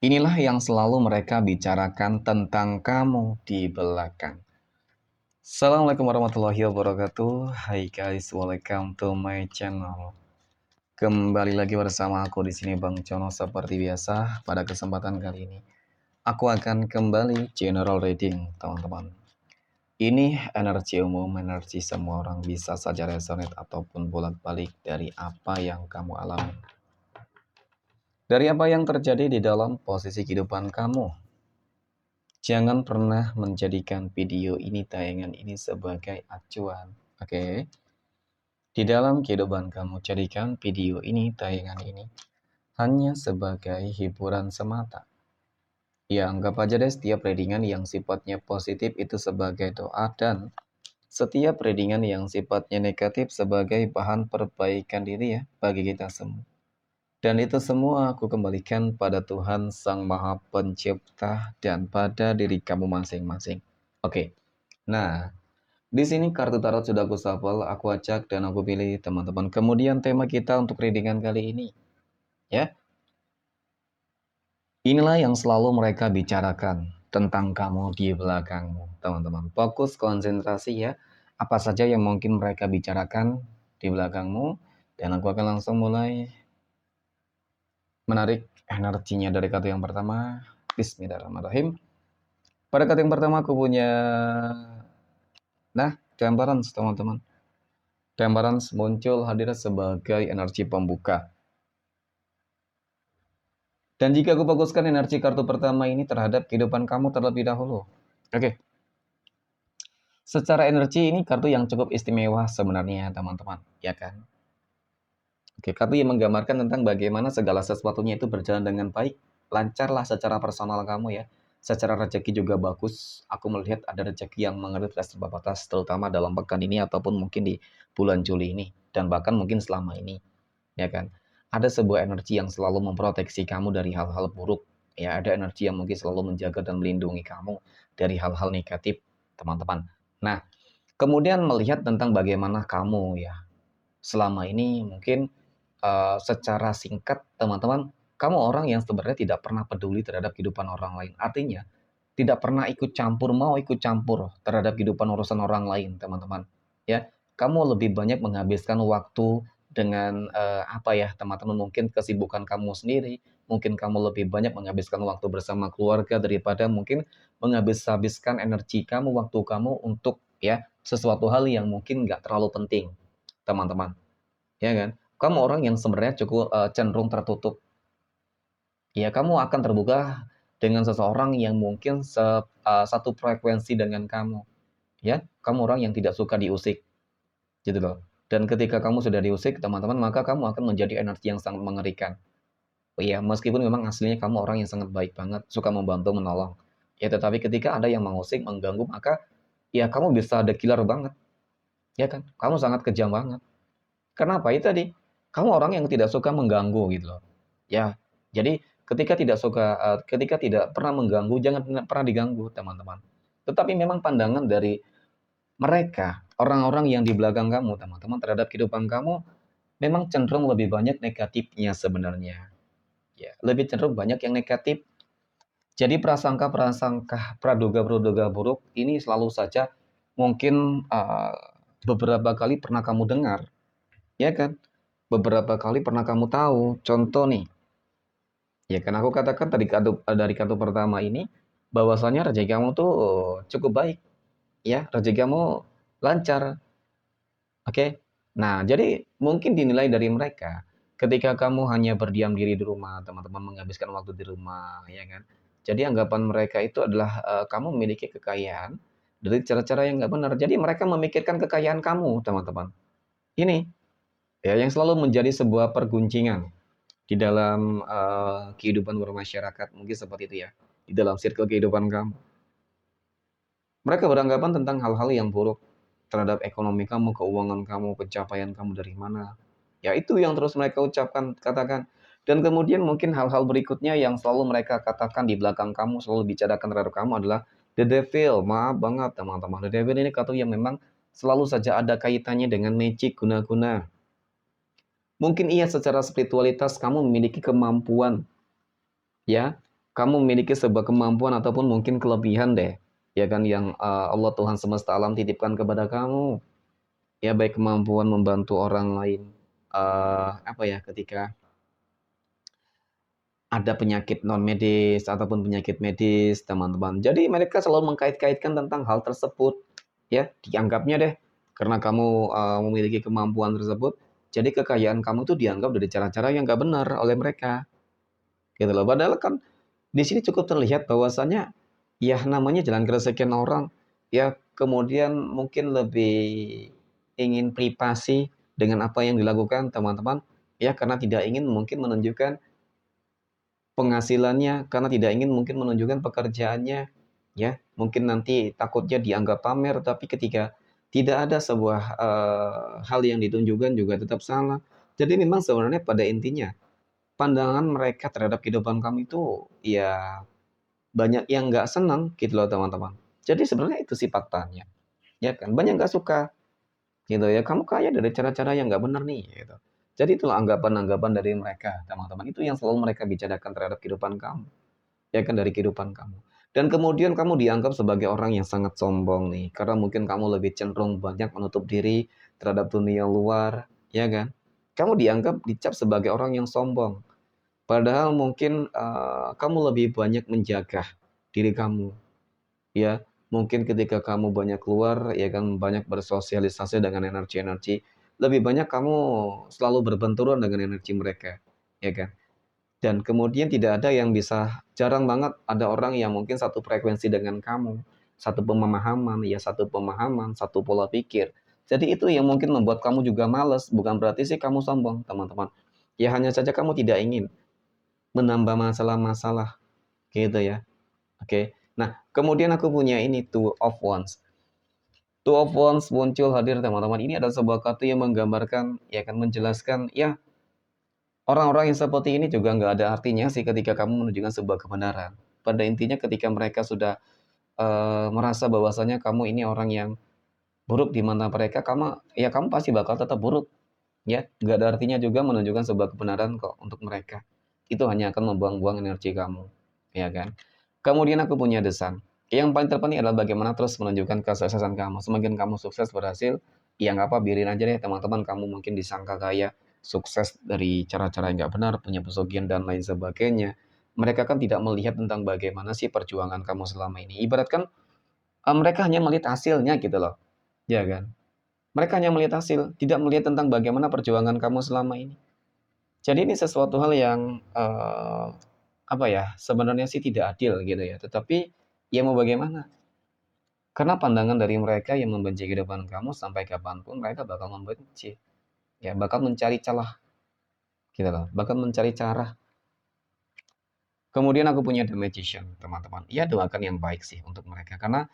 Inilah yang selalu mereka bicarakan tentang kamu di belakang. Assalamualaikum warahmatullahi wabarakatuh. Hai guys, welcome to my channel. Kembali lagi bersama aku di sini Bang Cono seperti biasa. Pada kesempatan kali ini, aku akan kembali general reading, teman-teman. Ini energi umum, energi semua orang, bisa saja resonate ataupun bolak-balik dari apa yang kamu alami. Dari apa yang terjadi di dalam posisi kehidupan kamu. Jangan pernah menjadikan video ini, tayangan ini sebagai acuan. Oke. Di dalam kehidupan kamu, jadikan video ini, tayangan ini hanya sebagai hiburan semata. Ya, anggap aja deh setiap readingan yang sifatnya positif itu sebagai doa, dan setiap readingan yang sifatnya negatif sebagai bahan perbaikan diri ya bagi kita semua. Dan itu semua aku kembalikan pada Tuhan Sang Maha Pencipta dan pada diri kamu masing-masing. Oke. Nah, di sini kartu tarot sudah aku shuffle, aku acak dan aku pilih teman-teman. Kemudian tema kita untuk readingan kali ini, ya. Inilah yang selalu mereka bicarakan tentang kamu di belakangmu, teman-teman. Fokus konsentrasi ya. Apa saja yang mungkin mereka bicarakan di belakangmu, dan aku akan langsung mulai menarik energinya dari kartu yang pertama. Bismillahirrahmanirrahim. Pada kartu yang pertama aku punya, nah, Temperance, teman-teman. Temperance muncul hadir sebagai energi pembuka. Dan jika aku fokuskan energi kartu pertama ini terhadap kehidupan kamu terlebih dahulu. Oke. Secara energi ini kartu yang cukup istimewa sebenarnya, teman-teman. Ya kan? Oke, kartu yang menggambarkan tentang bagaimana segala sesuatunya itu berjalan dengan baik. Lancarlah secara personal kamu ya. Secara rezeki juga bagus. Aku melihat ada rezeki yang mengalir tanpa batas, terutama dalam pekan ini ataupun mungkin di bulan Juli ini. Dan bahkan mungkin selama ini. Ya kan? Ada sebuah energi yang selalu memproteksi kamu dari hal-hal buruk. Ya, ada energi yang mungkin selalu menjaga dan melindungi kamu dari hal-hal negatif, teman-teman. Nah, kemudian melihat tentang bagaimana kamu ya selama ini mungkin secara singkat, teman-teman, kamu orang yang sebenarnya tidak pernah peduli terhadap kehidupan orang lain. Artinya, tidak pernah ikut campur, mau ikut campur terhadap kehidupan urusan orang lain, teman-teman. Ya, kamu lebih banyak menghabiskan waktu dengan apa ya, teman-teman, mungkin kesibukan kamu sendiri, mungkin kamu lebih banyak menghabiskan waktu bersama keluarga daripada mungkin menghabiskan energi kamu, waktu kamu untuk ya sesuatu hal yang mungkin nggak terlalu penting, teman-teman. Ya kan? Kamu orang yang sebenarnya cukup cenderung tertutup. Ya, kamu akan terbuka dengan seseorang yang mungkin satu frekuensi dengan kamu. Ya, kamu orang yang tidak suka diusik, gitu loh. Dan ketika kamu sudah diusik, teman-teman, maka kamu akan menjadi energi yang sangat mengerikan. Oh iya, meskipun memang aslinya kamu orang yang sangat baik banget, suka membantu, menolong. Ya, tetapi ketika ada yang mengusik, mengganggu, maka ya kamu bisa ada killer banget. Ya kan? Kamu sangat kejam banget. Kenapa? Itu tadi, kamu orang yang tidak suka mengganggu gitu loh. Ya, jadi ketika tidak pernah mengganggu, jangan pernah diganggu, teman-teman. Tetapi memang pandangan dari mereka, orang-orang yang di belakang kamu, teman-teman, terhadap kehidupan kamu memang cenderung lebih banyak negatifnya sebenarnya. Ya, lebih cenderung banyak yang negatif. Jadi prasangka-prasangka, praduga-praduga buruk ini selalu saja mungkin beberapa kali pernah kamu dengar, ya kan? Beberapa kali pernah kamu tahu. Contoh nih, ya kan aku katakan dari kartu pertama ini bahwasanya rezeki kamu tuh cukup baik, ya, rezeki kamu lancar. Oke. Nah, jadi mungkin dinilai dari mereka ketika kamu hanya berdiam diri di rumah, teman-teman, menghabiskan waktu di rumah, ya kan. Jadi anggapan mereka itu adalah kamu memiliki kekayaan dari cara-cara yang nggak benar. Jadi mereka memikirkan kekayaan kamu, teman-teman. Ini ya yang selalu menjadi sebuah perguncingan di dalam kehidupan bermasyarakat, mungkin seperti itu ya, di dalam circle kehidupan kamu. Mereka beranggapan tentang hal-hal yang buruk terhadap ekonomi kamu, keuangan kamu, pencapaian kamu dari mana. Ya itu yang terus mereka ucapkan, katakan. Dan kemudian mungkin hal-hal berikutnya yang selalu mereka katakan di belakang kamu, selalu bicarakan terhadap kamu adalah the devil. Maaf banget teman-teman, the devil ini kata yang memang selalu saja ada kaitannya dengan magic, guna-guna. Mungkin iya secara spiritualitas kamu memiliki kemampuan ya kamu memiliki sebuah kemampuan ataupun mungkin kelebihan deh, ya kan, yang, Allah Tuhan semesta alam titipkan kepada kamu. Ya baik kemampuan membantu orang lain, apa ya, ketika ada penyakit non medis ataupun penyakit medis, teman-teman. Jadi mereka selalu mengkait-kaitkan tentang hal tersebut, ya, dianggapnya deh, karena kamu, memiliki kemampuan tersebut, jadi kekayaan kamu tuh dianggap dari cara-cara yang nggak benar oleh mereka, gitu loh. Padahal kan di sini cukup terlihat bahwasanya, ya namanya jalan keresakian orang, ya kemudian mungkin lebih ingin privasi dengan apa yang dilakukan teman-teman, ya karena tidak ingin mungkin menunjukkan penghasilannya, karena tidak ingin mungkin menunjukkan pekerjaannya, ya. Mungkin nanti takutnya dianggap pamer, tapi ketika tidak ada sebuah, hal yang ditunjukkan juga tetap salah. Jadi memang sebenarnya pada intinya, pandangan mereka terhadap kehidupan kamu itu, ya banyak yang nggak senang gitu loh teman-teman. Jadi sebenarnya itu sih faktanya, ya kan. Banyak nggak suka gitu ya, "Kamu kaya dari cara-cara yang nggak benar nih," gitu. Jadi itulah anggapan-anggapan dari mereka teman-teman, itu yang selalu mereka bicarakan terhadap kehidupan kamu, ya kan, dari kehidupan kamu. Dan kemudian kamu dianggap sebagai orang yang sangat sombong nih, karena mungkin kamu lebih cenderung banyak menutup diri terhadap dunia luar, ya kan. Kamu dianggap dicap sebagai orang yang sombong. Padahal mungkin, kamu lebih banyak menjaga diri kamu, ya. Mungkin ketika kamu banyak keluar, ya kan, banyak bersosialisasi dengan energi-energi, lebih banyak kamu selalu berbenturan dengan energi mereka, ya kan. Dan kemudian tidak ada yang bisa jarang banget ada orang yang mungkin satu frekuensi dengan kamu, satu pemahaman, ya satu pemahaman, satu pola pikir. Jadi itu yang mungkin membuat kamu juga males, bukan berarti sih kamu sombong, teman-teman. Ya hanya saja kamu tidak ingin menambah masalah-masalah, gitu ya. Oke. Nah, kemudian aku punya ini Two of Wands. Two of Wands muncul hadir teman-teman. Ini adalah sebuah kartu yang menggambarkan, ya kan, menjelaskan, ya orang-orang yang seperti ini juga nggak ada artinya sih ketika kamu menunjukkan sebuah kebenaran. Pada intinya ketika mereka sudah, merasa bahwasanya kamu ini orang yang buruk di mata mereka, kamu pasti bakal tetap buruk, ya. Nggak ada artinya juga menunjukkan sebuah kebenaran kok untuk mereka. Itu hanya akan membuang-buang energi kamu, ya kan. Kemudian aku punya desan. Yang paling terpenting adalah bagaimana terus menunjukkan kesuksesan kamu. Semakin kamu sukses berhasil, ya nggak apa, biarin aja deh teman-teman, kamu mungkin disangka kaya, sukses dari cara-cara yang nggak benar, punya pesugihan dan lain sebagainya. Mereka kan tidak melihat tentang bagaimana sih perjuangan kamu selama ini. Ibaratkan, mereka hanya melihat hasilnya gitu loh, ya kan. Mereka hanya melihat hasil, tidak melihat tentang bagaimana perjuangan kamu selama ini. Jadi ini sesuatu hal yang, apa ya, sebenarnya sih tidak adil gitu ya, tetapi ya mau bagaimana? Karena pandangan dari mereka yang membenci kehidupan kamu sampai kapan pun mereka bakal membenci, ya bakal mencari celah gitu loh, bakal mencari cara. Kemudian aku punya The Magician, teman-teman. Ya doakan yang baik sih untuk mereka karena,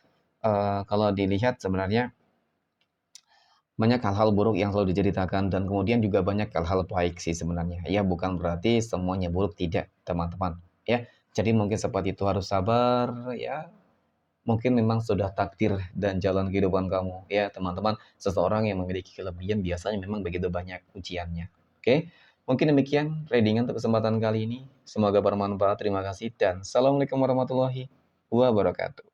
kalau dilihat sebenarnya banyak hal-hal buruk yang selalu diceritakan dan kemudian juga banyak hal-hal baik sih sebenarnya. Ya bukan berarti semuanya buruk, tidak, teman-teman, ya. Jadi mungkin seperti itu, harus sabar, ya. Mungkin memang sudah takdir dan jalan kehidupan kamu, ya teman-teman. Seseorang yang memiliki kelebihan biasanya memang begitu banyak ujiannya. Oke, mungkin demikian reading untuk kesempatan kali ini. Semoga bermanfaat. Terima kasih dan assalamualaikum warahmatullahi wabarakatuh.